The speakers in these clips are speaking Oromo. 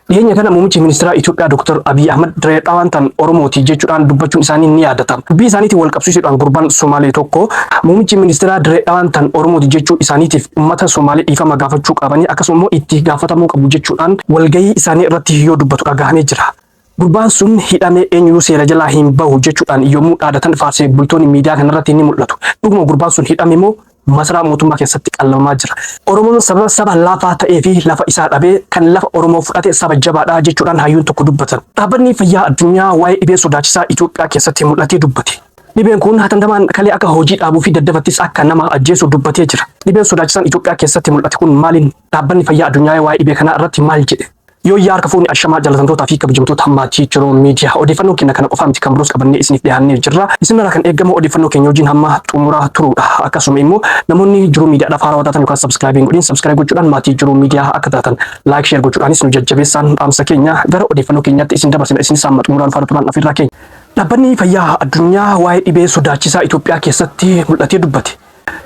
Dhiyeenya kana muummichi ministeera Itoophiyaa Dr. Abiy Ahmed diree dhawantan Oromooti jechuudhaan dubbachuun isaanii ni yaadatama. Dubbii isaaniitiin wal qabsiisuudhaan gurbaan Somaalee tokko muummichi ministeera diree dhawantan Oromooti jechuu isaaniitiif uummata Somaalee dhiifama gaafachuu qabanii akkasuma immoo itti gaafatamuu qabu jechuudhaan walgahii isaanii irratti yoo dubbatu dhagahamee jira. Gurbaan sun hidhamee eenyuu seera jalaa hin bahu jechuudhaan yommuu dhaadatan faarsee bultoonni miidiyaa kanarratti ni mul'atu. Dhuguma gurbaan sun hidhame moo masaraa mootummaa keessatti qallamaa jira. Oromoon saba lafaa ta'ee fi lafa isaa dhabee kan lafa Oromoo fudhate saba jabaadha jechuudhaan hayyuun tokko dubbatan. Dhaabbanni fayyaa addunyaa waa'ee dhibee sodaachisaa Itoophiyaa keessatti mul'atee dubbate. Dhibeen kun hatattamaan kalee akka hojii dhaabuu fi daddabattis akka nama ajjeesu dubbatee jira. Dhibeen sodaachisaan Itoophiyaa keessatti mul'ate kun maaliin? Dhaabbanni fayyaa addunyaa waa'ee dhibee kanaa irratti maal jedhe? Yoo yaa harka fuuni ashamaa jaalatamtootaa fi kabajamtoota hammaatii jiruu miidiyaa odeeffannoo keenya kana qofaa miti kan biroos qabannee isiniif dhiyaannee jirra. Isinirraa kan eegamu odeeffannoo keenya wajjin hamma xumuraa turuudha. Akkasuma immoo namoonni jiruu miidiyaadhaaf haarawaa taatan yookaan sabskiraayibii godhin sabskiraayib gochuudhaan maatii jiruu miidiyaa akka taatan laayik sheer gochuudhaanis nu jajjabeessaan dhaamsa keenya gara odeeffannoo keenyaatti isin dabarsina isinis hamma xumuraan faana turaan afirraa keenya. Dhaabbanni fayyaa addunyaa waa'ee dhibee sodaachisaa Itoophiyaa keessatti mul'atee dubbate.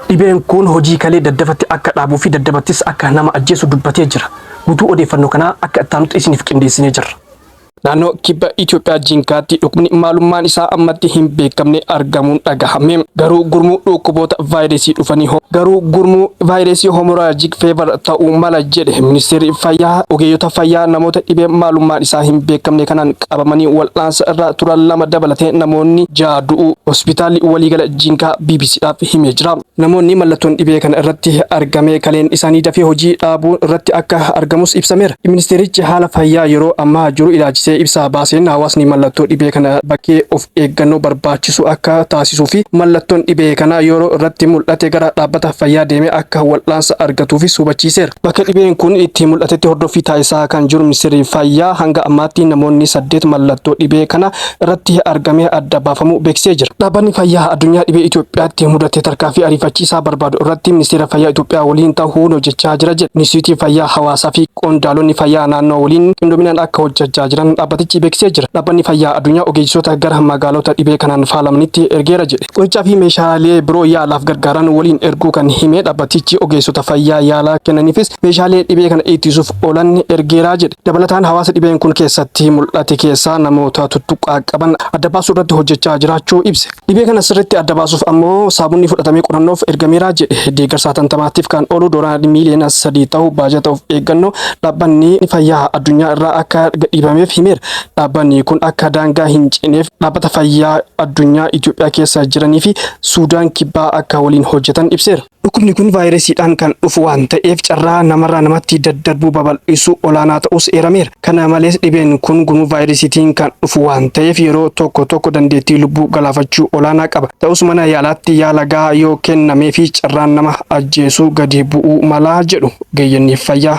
Dhibeen kun hojii kalee daddafatti akka dhaabuu fi daddabattis akka nama ajjeesu dubbatee jira. Guutuu odeeffannoo kanaa akka ittaanutti isiniif qindeessinee jirra. Naannoo kibba Itoophiyaa Jinkaatti dhukkubni maalummaan isaa ammatti hin beekamne argamuun dhagahame. Garuu gurmuu dhukkuboota vaayirasii dhufanii gurmuu vaayirasii homoraajik feevar ta'uu mala jedhe ministeerri fayyaa. Ogeeyyota fayyaa namoota dhibee maalummaan isaa hin beekamne kanaan qabamanii wal'aansa irra turan 2 dabalatee namoonni 6 du'uu hospitaalli waliigala Jinkaa BBCdhaaf himee jira. Namoonni mallattoon dhibee kana irratti argame kaleen isaanii dafee hojii dhaabuu irratti akka argamus ibsameera. Ministeerichi haala fayyaa yeroo ammaa jiru ilaalchisee ibsa baaseen hawaasni mallattoo dhibee kana bakkee of eeggannoo barbaachisu akka taasisuu fi mallattoon dhibee kana yeroo irratti mul'ate gara dhaabbata fayyaa deemee akka wal'aansa argatuufis hubachiiseera. Bakka dhibeen kun itti mul'atetti hordoffii taasisaa kan jiru ministeerri fayyaa hanga ammaatti namoonni 8 mallattoo dhibee kana irratti argamee adda baafamuu beeksisee jira. Dhaabbanni fayyaa addunyaa dhibee Itoophiyaatti mudate tarkaanfii ariifachiisaa barbaadu irratti ministeera fayyaa Itoophiyaa waliin ta'uun hojjechaa jira jedhe. Ministeerri fayyaa hawaasaa fi qondaalonni fayyaa naannoo waliin qindoominaan akka hojjechaa jiran dhaabbatichi beeksisee jira. Dhaabbanni fayyaa addunyaa ogeessota gara magaalota dhibee kanaan faalamanitti ergeera jedhe. Qorichaa fi meeshaalee biroo yaalaaf gargaaran waliin erguu kan hime dhaabbatichi ogeessota fayyaa yaalaa kennaniifis meeshaalee dhibee kana ittisuuf oolan ergeeraa jedhe. Dabalataan hawaasa dhibeen kun keessatti mul'ate keessaa namoota tuttuqqaa qaban adda baasuu irratti hojjechaa jiraachuu ibse. Dhibee kana sirriitti adda baasuuf ammoo saabunni fudhatamee qorannoof ergameera jedhe. Deeggarsa hatattamaatiif kan oolu doolaara miiliyoona 3 ta'u baajata of eeggannoo dhaabbanni fayyaa addunyaa irraa akka gadhiibameef himeera. Dhaabbanni kun akka daangaa hin cineef dhaabbata fayyaa addunyaa Itoophiyaa keessa jiranii fi Suudaan kibbaa akka waliin hojjetan ibseera. Dhukkubni kun vaayirasiidhaan kan dhufu waan ta'eef carraa namarraa namatti daddarbuu babal'isuu olaanaa ta'us eerameera. Kana malees dhibeen kun gurmuu vaayirasiitiin kan dhufu waan ta'eef yeroo tokko dandeettii lubbuu galaafachuu olaanaa qaba. Ta'us mana yaalaatti yaala gahaa yoo kennamee fi carraan nama ajjeesuu gadi bu'uu malaa jedhu ogeeyyiin fayyaa.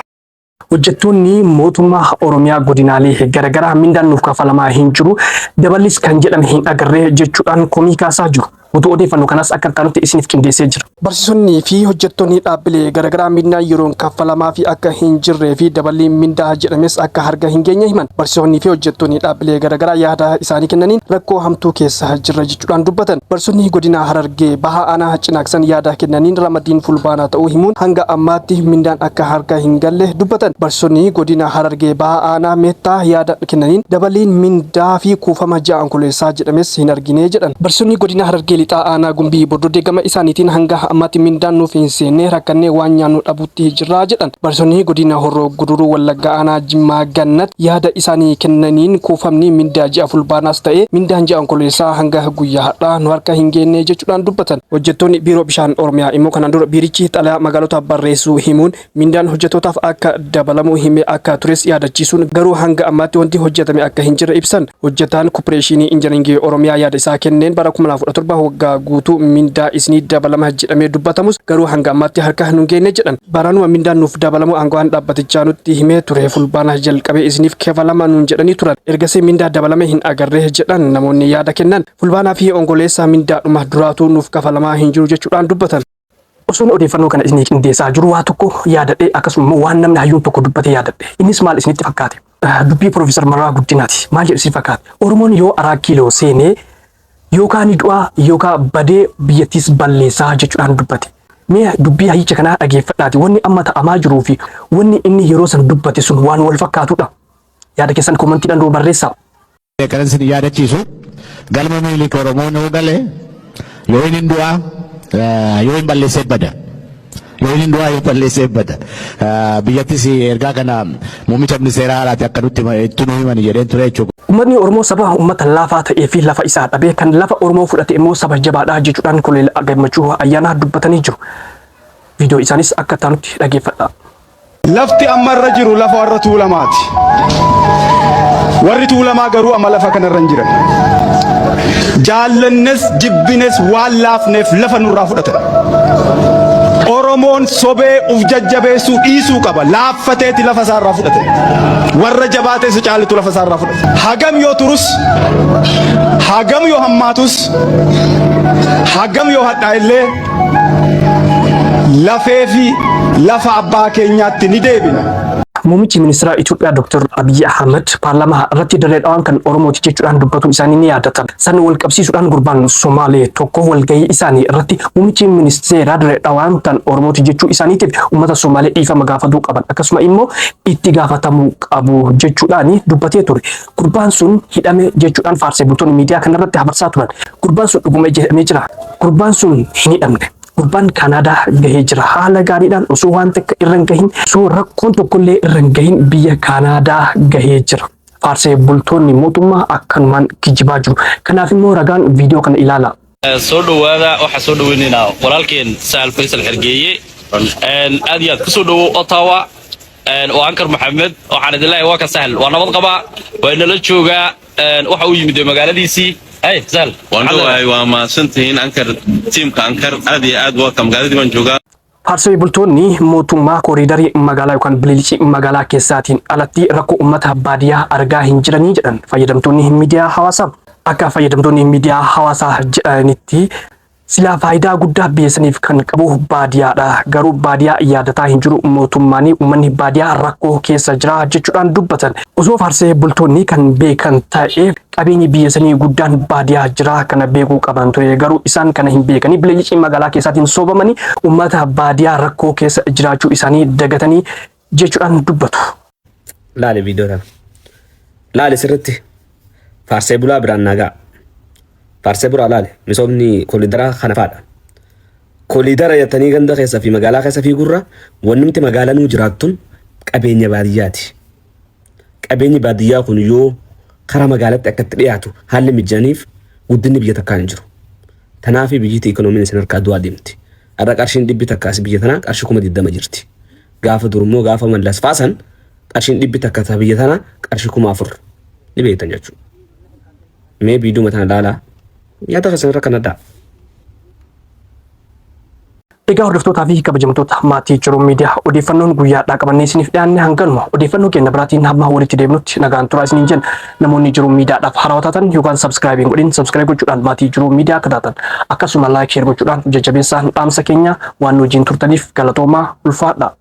Hojjettoonni mootummaa Oromiyaa godinaalee garaagaraa mindaan nuuf kafalamaa hin jiru dabalis kan jedhame hin agarree jechuudhaan komii kaasaa jiru. Guutuu odeeffannoo kanas akka ittaanutti isiniif qindeessee jira. Barsiisonni fi hojjettoonni dhaabbilee garaagaraa mindaan yeroon kafalamaa fi akka hin jirree fi dabalii mindaa jedhames akka harka hin geenye himan. Barsiisonni fi hojjettoonni dhaabbilee garaagaraa yaada isaanii kennaniin rakkoo hamtuu keessa jirra jechuudhaan dubbatan. Barsiisonni godina Harargee baha aanaa Cinaaksan yaada kennaniin ramadiin fulbaanaa ta'uu himuun hanga ammaatti mindaan akka harka hin galle dubbatan. Barsiisonni godina Harargee baha aanaa Meettaa yaada kennaniin dabaliin mindaa fi kuufama ja'an kuleessaa jedhames hin argine jedhan. Barsiisonni godina Harargee lixaa aanaa Gumbii Bordoddee gama isaaniitiin hanga ammaatti mindaan nuuf hin seenne rakkannee waan nyaannu dhabutti jirra jedhan. Barsiisonni godina Horroo Guduruu Wallaggaa aanaa Jimmaa Gannat yaada isaanii kennaniin kuufamni mindaa ji'a fulbaanaas ta'e mindaan ji'a onkololeessaa hanga guyyaa har'aa nu harka hin geenne jechuudhaan dubbatan. Hojjettoonni biiroo bishaan Oromiyaa immoo kanaan dura biirichi xalayaa magaalota barreessuu himuun mindaan hojjettootaaf akka dabalamu hime akka tures yaadachiisuun garuu hanga ammaatti wanti hojjetame akka hin jirre ibsan. Hojjetaan Kooppareeshinii Injineringii Oromiyaa yaada isaa kenneen bara 2017 waggaa guutuu mindaa isinii dabalama jedhamee dubbatamus garuu hanga ammaatti harka hin geenye jedhan. Baraanuma mindaan nuuf dabalamu aangawaan dhaabbatichaa nutti himee ture fulbaana jalqabee isiniif kafalama nuun jedhanii turan. Ergasii mindaa dabalame hin agarree jedhan namoonni yaada kennan. Fulbaanaa fi ongoleessaa mindaadhuma duraatu nuuf kafalamaa hin jiru jechuudhaan dubbatan. Osoon odeeffannoo kana isinii qindeessaa jiru waa tokko yaadadhe akkasuma waan namni hayyuun tokko dubbate yaadadhe. Innis maal isinitti fakkaate? Dubbii Profeesar Mararaa Guddinaati. Maal jedhu isinitti fakkaate? Oromoon yoo araa kiiloo seenee yookaan du'aa yookaan badee biyyattis balleessaa jechuudhaan dubbate. Mee dubbii hayyicha kanaa dhageeffadhaati. Wanni amma ta'amaa jiruu fi wanni inni yeroo san dubbate sun waan wal fakkaatudha. Yaada keessan koomentiidhaan dura barreessaa. Kanan sin yaadachiisu galma Minilik Oromoon yoo gale yoo inni du'aa yoo hin balleessee bada. Yoo inni du'aa yoo balleessee bada. Biyyattis ergaa kana muummicha ministeeraa haalaati akka nutti itti nu himan jedheen ture jechuudha. Uummatni Oromoo saba uummata laafaa ta'ee fi lafa isaa dhabee kan lafa Oromoo fudhate immoo saba jabaadhaa jechuudhaan koloneel gammachuu ayyaanaa dubbatanii jiru. Viidiyoo isaanis akka taanutti dhageeffadhaa. Lafti amma irra jiru lafa warra Tuulamaati. Warri Tuulamaa garuu amma lafa kanarra hin jiran. Jaallannes jibbines waan laafneef lafa nurraa fudhatan. Oromoon sobee uf jajjabeessuu dhiisuu qaba. Laaffateeti lafa isaarraa fudhate. Warra jabaatees caalitu lafa isaarraa fudhate. Hagam yoo turus, hagam yoo hammaatus, hagam yoo hadhaa illee lafee fi lafa abbaa keenyaatti ni deebina. Muummichi ministeera Itoophiyaa Dr. Abiy Ahmed paarlaamaa irratti Dirree Dhawaan kan Oromooti jechuudhaan dubbatu isaanii ni yaadatan. San wal qabsiisuudhaan gurbaan Somaalee tokko walgahii isaanii irratti muummichi ministeera Dirree Dhawaan kan Oromooti jechuu isaaniitiif uummata Somaalee dhiifama gaafatuu qaban akkasuma immoo itti gaafatamuu qabu jechuudhaan dubbatee ture. Gurbaan sun hidhame jechuudhaan faarsee bultoonni miidiyaa kanarratti habarsaa turan. Gurbaan sun dhuguma jedhamee jira. Gurbaan sun hin hidhamne. Gurbaan Kanaadaa gahee jira. Haala gaariidhaan osoo waan takka irra hin gahin, osoo rakkoon tokkollee irra hin gahin biyya Kanaadaa gahee jira. Faarsee bultoonni mootummaa akkanumaan kijibaa jiru. Kanaaf immoo ragaan viidiyoo kana ilaala. Soo dhawaada waxa soo dhaweynayna walaalkeen Sahal Faisal Xergeeye aad iyo aad kusoo dhawo Ottawa oo Ankar Maxamed waxaan idin leeyahay waa ka Sahal waa nabad qaba waa inala jooga waxa uu yimid magaaladiisii. Hey Sahal waa maasantiin Ankar tiimka Ankar aad iyo aad waa magaaladii baan joogaa. Faarsee bultoonni mootummaa kooriidarii magaalaa yookaan biliilchii magaalaa keessaatiin alatti rakkoo uummata baadiyyaa argaa hin jiranii jedhan fayyadamtoonni miidiyaa hawaasaa. Akka fayyadamtoonni miidiyaa hawaasaa jedhanitti silaa faayidaa guddaa biyyaasaniif kan qabu baadiyyaadha. Garuu baadiyyaa yaadataa hin jiru mootummaan uummanni baadiyyaa rakkoo keessa jira jechuudhaan dubbatan. Osoo faarsee bultoonni kan beekan ta'e qabeenyi biyyaasanii guddaan baadiyyaa jira kana beekuu qaban ture. Garuu isaan kana hin beekanii biliilchii magaalaa keessaatiin soobamanii uummata baadiyyaa rakkoo keessa jiraachuu isaanii dagatanii jechuudhaan dubbatu. Laale viidiyoo kana. Laale sirriitti. Faarsee bulaa biraan nagaa. Faarsee bulaa laale misoomni kooliidaraa kana faadha. Kooliidara yattanii ganda keessa fi magaalaa keessa fi gurra wannumti magaalaa nuu jiraattuun qabeenya baadiyyaati. Qabeenyi baadiyyaa kun yoo karaa magaalaatti akkatti dhiyaatu haalli mijaniif guddinni biyya takkaa hin jiru. Tanaaf biyyatti ikoonomiin isin harkaa du'aa deemti. Har'a qarshiin dhibbi takkaas biyya tanaa qarshii 20 jirti. Gaafa durummoo gaafa mallas faasan qarshiin dhibbi takka biyya tanaa qarshii 4,000 ni beektan jechuudha. Mee viidiyoo mataan ilaalaa nyaata keessan kana addaa. Egaa hordoftootaa fi kabajamtoota maatii jiruu miidiyaa odeeffannoon guyyaadhaa qabannee isiniif dhiyaanne hanganuma odeeffannoo keenya biraatiin hamma walitti deebinutti nagaan turaa isiniin jenna. Namoonni jiruu miidiyaadhaaf haaraa taatan yookaan sabskiraayibii godhin sabskiraayib gochuudhaan maatii jiruu miidiyaa akka taatan akkasuma laayik sheer gochuudhaan jajjabeessaan dhaamsa keenya waan nu wajjin turtaniif galatoomaa ulfaadha.